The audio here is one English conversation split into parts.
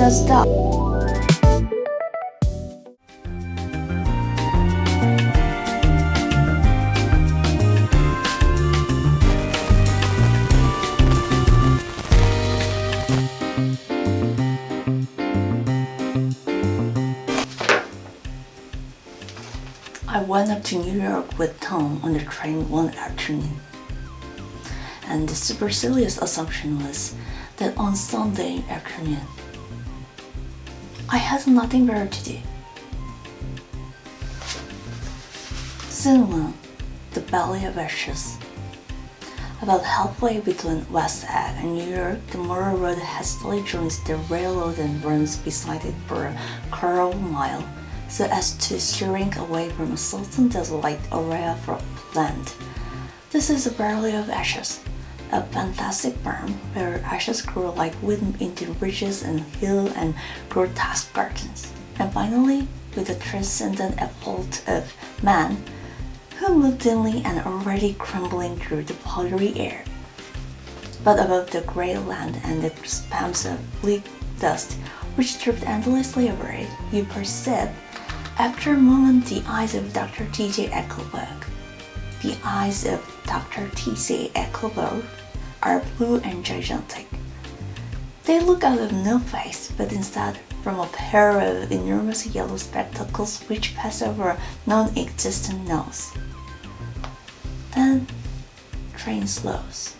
dressed up. I went up to New York with Tom on the train one afternoon, and the supercilious assumption was that on Sunday afternoon I had nothing better to do. Scene 1. The Valley of Ashes. About halfway between West Egg and New York, the Murray Road hastily joins the railroad and runs beside it for a quarter of a mile, so as to shrink away from a certain desolate area of land. This is the Valley of Ashes, a fantastic farm where ashes grow like wheat into ridges and hills and grotesque gardens. And finally, with the transcendent effort of man, who moved dimly and already crumbling through the powdery air. But above the grey land and the spams of bleak dust which dripped endlessly over it, you perceive, after a moment, the eyes of Dr. T.J. Ecclesburg. The eyes of Dr. T.J. Ecclesburg are blue and gigantic. They look out of no face, but instead from a pair of enormous yellow spectacles which pass over a non-existent nose. Then, train slows.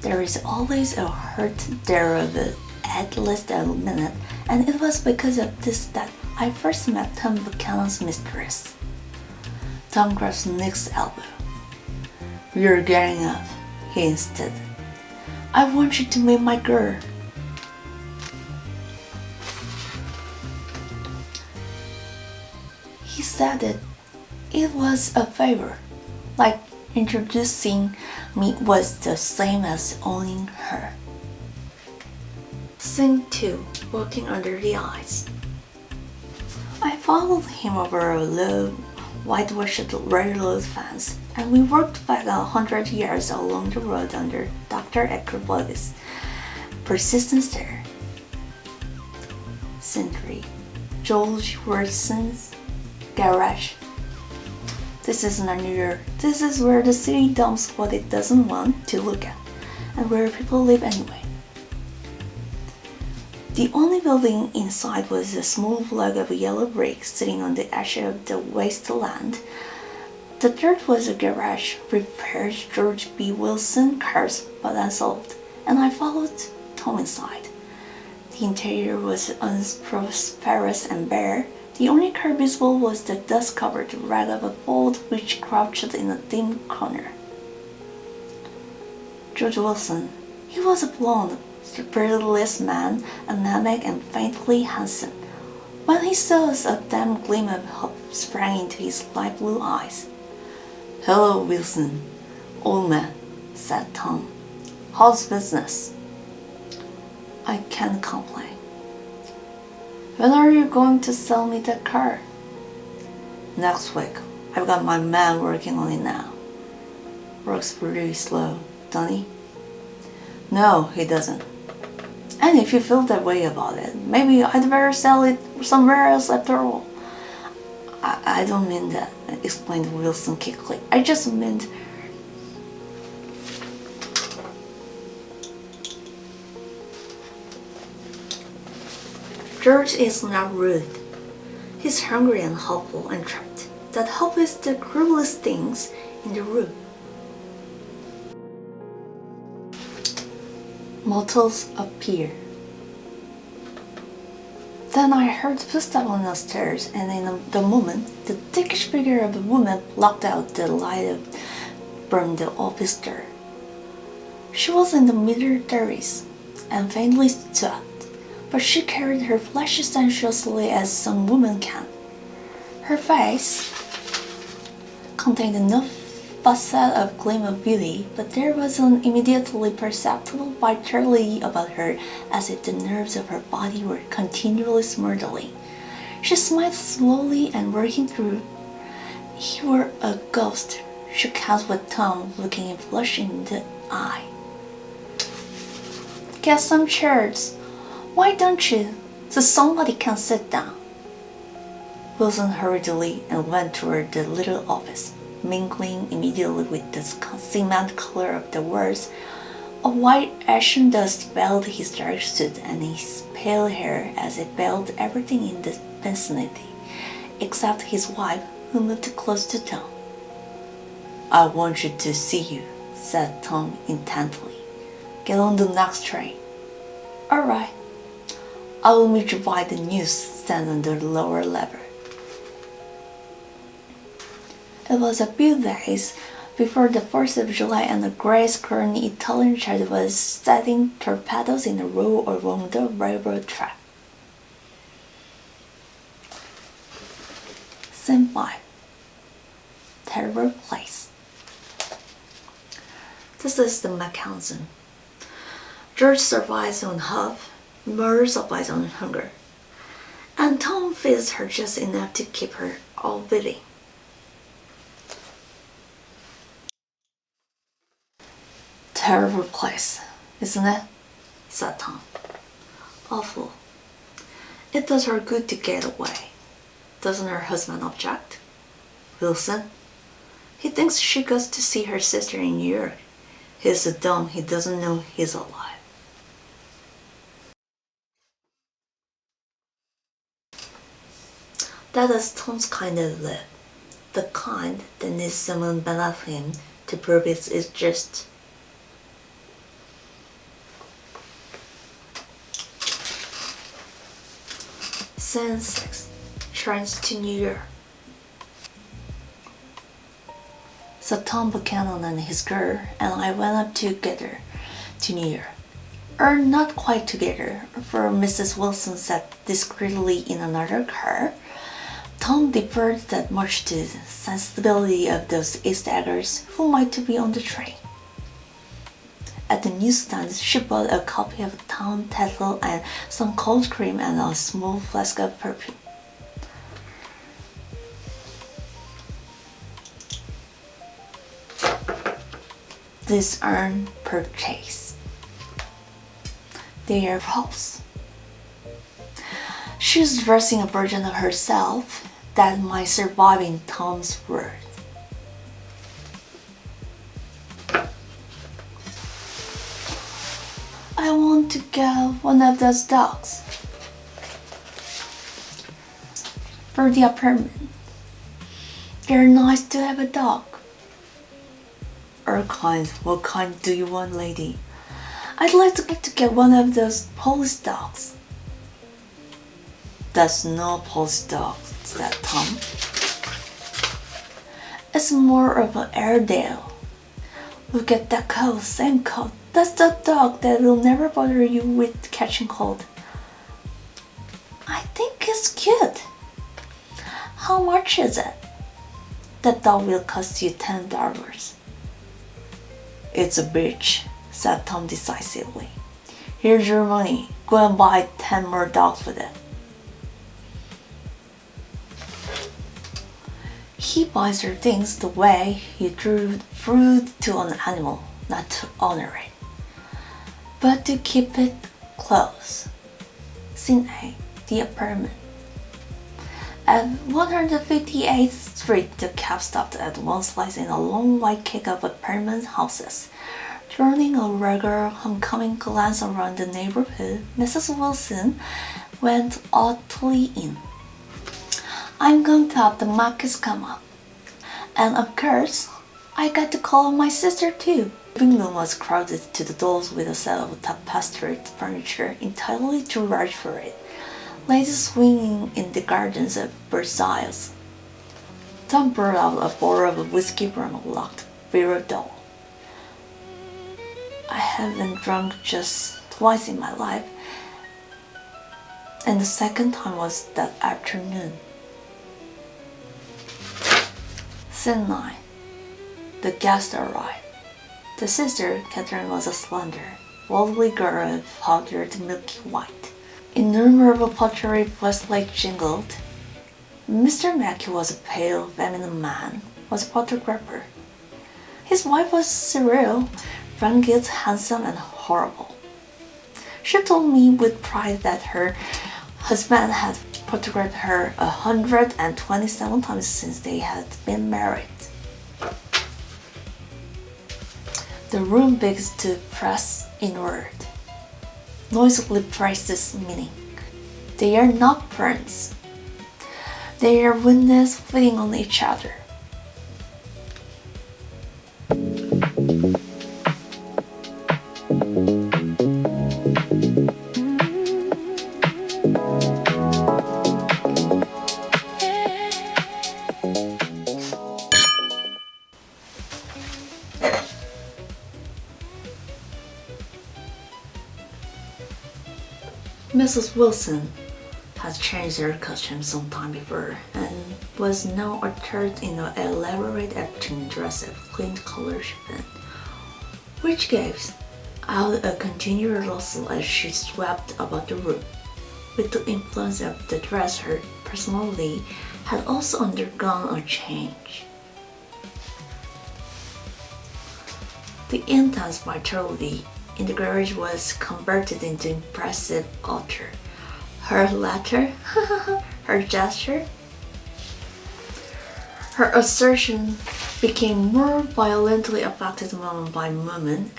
There is always a hurt there of it. At least a minute, and it was because of this that I first met Tom Buchanan's mistress. Tom grabs Nick's elbow. "You're getting up," he insisted. "I want you to meet my girl." He said it was a favor, like introducing me was the same as owning her. Scene 2. Walking under the ice. I followed him over a low, whitewashed railroad fence, and we walked back 100 yards along the road under Dr. Ecclesburg's persistent stare. Scene 3. George Wilson's garage. This is not New York. This is where the city dumps what it doesn't want to look at, and where people live anyway. The only building inside was a small block of yellow brick sitting on the edge of the wasteland. The third was a garage, repaired George B. Wilson cars but unsold, and I followed Tom inside. The interior was unprosperous and bare. The only car visible was the dust-covered wreck of a Ford which crouched in a dim corner. George Wilson. He was a blonde, spiritless man, anemic and faintly handsome. When he saw us, a dim gleam of hope sprang into his light blue eyes. "Hello, Wilson, old man," said Tom. "How's business?" "I can't complain." "When are you going to sell me that car?" "Next week. I've got my man working on it now." "Works pretty slow, don't he?" "No, he doesn't. And if you feel that way about it, maybe I'd better sell it somewhere else after all." I don't mean that," explained Wilson quickly. "I just meant..." George is not rude. He's hungry and hopeful and trapped. That hope is the cruelest things in the room. Motels appear. Then I heard footsteps on the stairs, and in the moment, the thickish figure of a woman blocked out the light from the office door. She was in the mid-30s and faintly sweat, but she carried her flesh as sensuously as some women can. Her face contained no facet of gleam of beauty, but there was an immediately perceptible vitality about her, as if the nerves of her body were continually smarting. She smiled slowly and working through. "You were a ghost," shook hands with Tom, looking him flush in the eye. Get some chairs. Why don't you? So somebody can sit down. Wilson hurriedly and went toward the little office, mingling immediately with the cement color of the walls. A white ashen dust veiled his dark suit and his pale hair as it veiled everything in the vicinity, except his wife, who moved close to Tom. I want you to see you, said Tom intently. Get on the next train. All right. I will meet you by the newsstand on the lower level. It was a few days before the 4th of July and a gray-skinned Italian child was setting torpedoes in a row along the railroad track. Scene 5. Terrible place. This is the mechanism. George survives on hope, Murray survives on hunger, and Tom feeds her just enough to keep her all beating. Terrible place, isn't it? Said Tom. Awful. It does her good to get away. Doesn't her husband object? Wilson? He thinks she goes to see her sister in New York. He's so dumb he doesn't know he's alive. That is Tom's kind of love. The kind that needs someone beneath him to prove it is just. Scene 6. Trains to New York. So Tom Buchanan and his girl and I went up together to New York. Or not quite together, for Mrs. Wilson sat discreetly in another car. Tom deferred that much to the sensibility of those East Eggers who might be on the train. At the newsstand, she bought a copy of Town Tattle and some cold cream and a small flask of perfume. These aren't purchased. They are props. She's dressing a version of herself that might survive in Tom's world. I want to get one of those dogs for the apartment. They're nice to have a dog. What kind do you want, lady? I'd like to get one of those police dogs. That's no police dog, said Tom. It's more of an Airedale. Look at that coat, same coat. That's the dog that will never bother you with catching cold. I think it's cute. How much is it? That dog will cost you $10. It's a bitch, said Tom decisively. Here's your money. Go and buy 10 more dogs with it. He buys her things the way he drew fruit to an animal, not to honor it, but to keep it close. Scene 8. The apartment. At 158th Street, the cab stopped at one slice in a long white cake of apartment houses. Turning a regular homecoming glance around the neighborhood, Mrs. Wilson went oddly in. I'm going to have the markets come up. And of course, I got to call on my sister too. The living room was crowded to the doors with a set of tapestried furniture entirely too large for it. Ladies swinging in the gardens of Versailles. Tom brought out a bottle of whiskey from a locked bureau door. I haven't drunk just twice in my life, and the second time was that afternoon. Scene 9. The guests arrived. The sister, Catherine, was a slender, lovely girl of powdered milky white. Innumerable pottery voice-like jingled. Mr. Mackey was a pale, feminine man, was a photographer. His wife was Cyril, rugged, handsome, and horrible. She told me with pride that her husband had photographed her 127 times since they had been married. The room begins to press inward, noisily praises meaning. They are not friends. They are witnesses feeding on each other. Mrs. Wilson had changed her costume some time before and was now attired in an elaborate afternoon dress of clean color chiffon, which gave out a continual rustle as she swept about the room. With the influence of the dress, her personality had also undergone a change. The intense vitality in the garage was converted into impressive laughter. Her laughter, her gesture, her assertion became more violently affected moment by moment,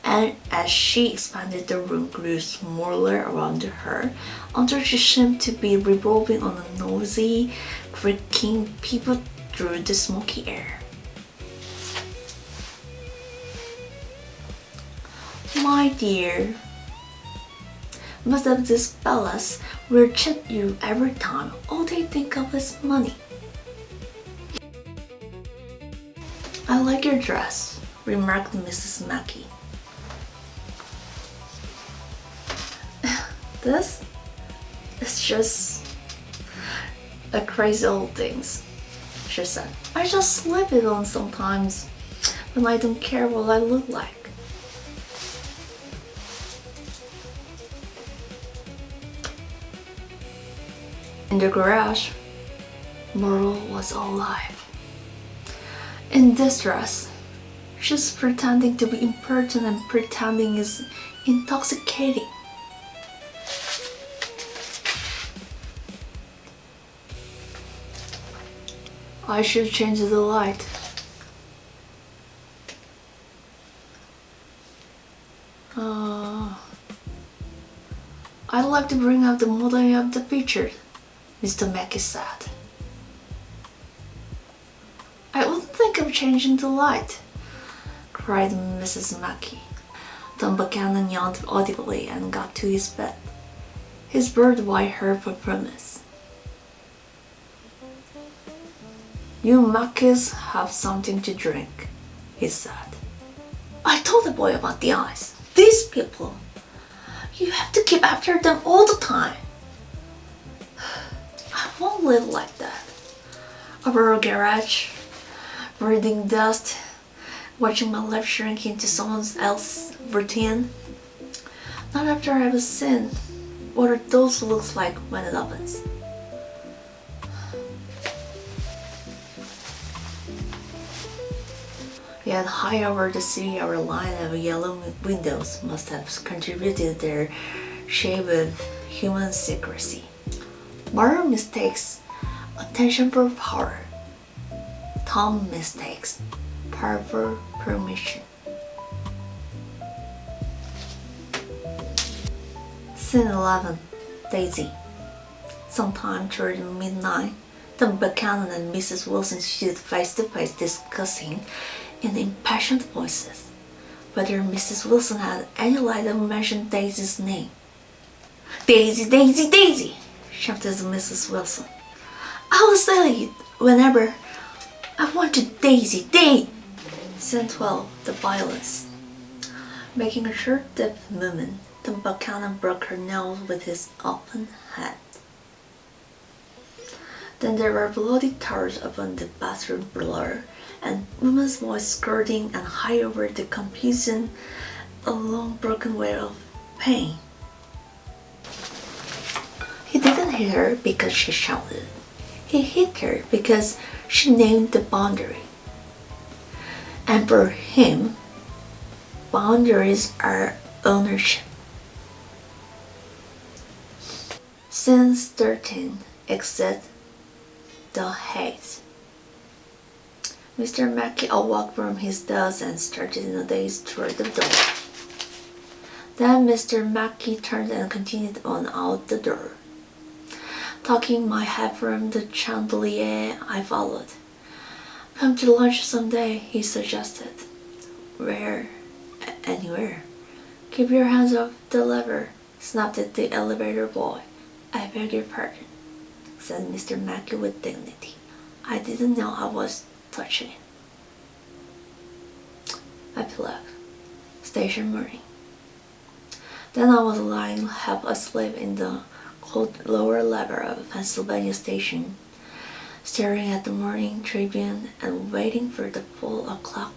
and as she expanded, the room grew smaller around her until she seemed to be revolving on a noisy, creaking pivot through the smoky air. My dear, most of these fellas will cheat you every time. All they think of is money. I like your dress, remarked Mrs. Mackey. This is just a crazy old thing, she said. I just slip it on sometimes when I don't care what I look like. In the garage, Myrtle was alive. In this dress, she's pretending to be important, and pretending is intoxicating. I should change the light. I'd like to bring up the modeling of the picture, Mr. Mackey said. I wouldn't think of changing the light, cried Mrs. Mackey. Tom Buchanan yawned audibly and got to his bed. His bird eyed her for promise. You Mackeys have something to drink, he said. I told the boy about the eyes. These people, you have to keep after them all the time. I won't live like that. Over a garage, breathing dust, watching my life shrink into someone else's routine. Not after I've seen what those looks like when it opens. Yet high over the city, our line of yellow windows must have contributed their shade of human secrecy. Murder mistakes attention for power. Tom mistakes power for permission. Scene 11. Daisy. Sometime toward midnight, Tom Buchanan and Mrs. Wilson stood face to face discussing in impassioned voices whether Mrs. Wilson had any light to mention Daisy's name. Daisy, Daisy, Daisy, shouted Mrs. Wilson. I will say it whenever I want to. Daisy, Daisy. Scene 12. The violence. Making a short dip movement, Tom Buchanan broke her nose with his open hand. Then there were bloody towers upon the bathroom floor, and woman's voice skirting and high over the confusion, a long broken wail of pain. He didn't hit her because she shouted. He hit her because she named the boundary. And for him, boundaries are ownership. Scene 13. Exit the haze. Mr. Mackey awoke from his doze and started in a daze toward the door. Then Mr. Mackey turned and continued on out the door. Tucking my head from the chandelier, I followed. "Come to lunch someday," he suggested. "Where?" "Anywhere." "Keep your hands off the lever," snapped at the elevator boy. "I beg your pardon," said Mr. Mackey with dignity. "I didn't know I was touching it." Epilogue. Station morning. Then I was lying half asleep in the cold lower level of Pennsylvania Station, staring at the morning Tribune and waiting for the full o'clock